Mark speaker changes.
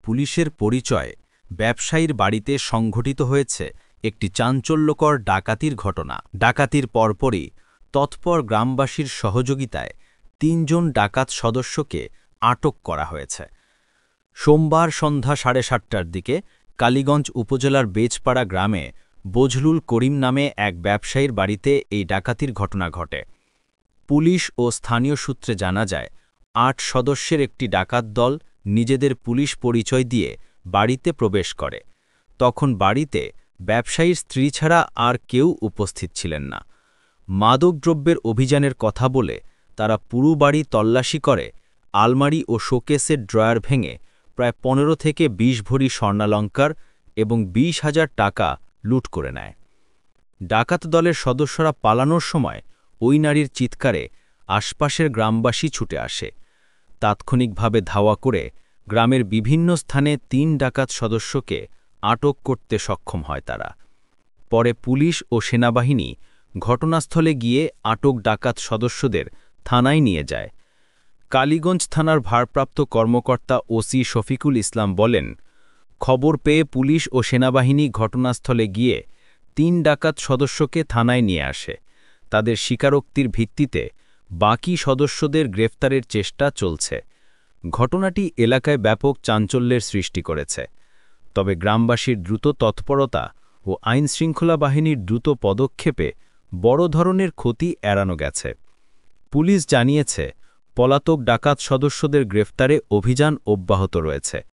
Speaker 1: পুলিশের পরিচয় ব্যবসায়ীর বাড়িতে সংঘটিত হয়েছে একটি চাঞ্চল্যকর ডাকাতির ঘটনা। ডাকাতির পরপরই তৎপর গ্রামবাসীর সহযোগিতায় ৩ জন ডাকাত সদস্যকে আটক করা হয়েছে। সোমবার সন্ধ্যা 7:30টার দিকে কালীগঞ্জ উপজেলার বেজপাড়া গ্রামে বজলুল করিম নামে এক ব্যবসায়ীর বাড়িতে এই ডাকাতির ঘটনা ঘটে। পুলিশ ও স্থানীয় সূত্রে জানা যায়, ৮ সদস্যের একটি ডাকাত দল নিজেদের পুলিশ পরিচয় দিয়ে বাড়িতে প্রবেশ করে। তখন বাড়িতে ব্যবসায়ীর স্ত্রী ছাড়া আর কেউ উপস্থিত ছিলেন না। মাদকদ্রব্যের অভিযানের কথা বলে তারা পুরো বাড়ি তল্লাশি করে, আলমারি ও শোকেসের ড্রয়ার ভেঙে প্রায় ১৫ থেকে ২০ ভরি স্বর্ণালঙ্কার এবং ২০,০০০ টাকা লুট করে নেয়। ডাকাত দলের সদস্যরা পালানোর সময় ওই নারীর চিৎকারে আশপাশের গ্রামবাসী ছুটে আসে। তাৎক্ষণিকভাবে ধাওয়া করে গ্রামের বিভিন্ন স্থানে ৩ ডাকাত সদস্যকে আটক করতে সক্ষম হয় তারা। পরে পুলিশ ও সেনাবাহিনী ঘটনাস্থলে গিয়ে আটক ডাকাত সদস্যদের থানায় নিয়ে যায়। কালীগঞ্জ থানার ভারপ্রাপ্ত কর্মকর্তা ওসি শফিকুল ইসলাম বলেন, খবর পেয়ে পুলিশ ও সেনাবাহিনী ঘটনাস্থলে গিয়ে ৩ ডাকাত সদস্যকে থানায় নিয়ে আসে। তাদের স্বীকারোক্তির ভিত্তিতে বাকি সদস্যদের গ্রেফতারের চেষ্টা চলছে। ঘটনাটি এলাকায় ব্যাপক চাঞ্চল্যের সৃষ্টি করেছে। তবে গ্রামবাসীর দ্রুত তৎপরতা ও আইনশৃঙ্খলা বাহিনীর দ্রুত পদক্ষেপে বড় ধরনের ক্ষতি এড়ানো গেছে। পুলিশ জানিয়েছে, পলাতক ডাকাত সদস্যদের গ্রেফতারে অভিযান অব্যাহত রয়েছে।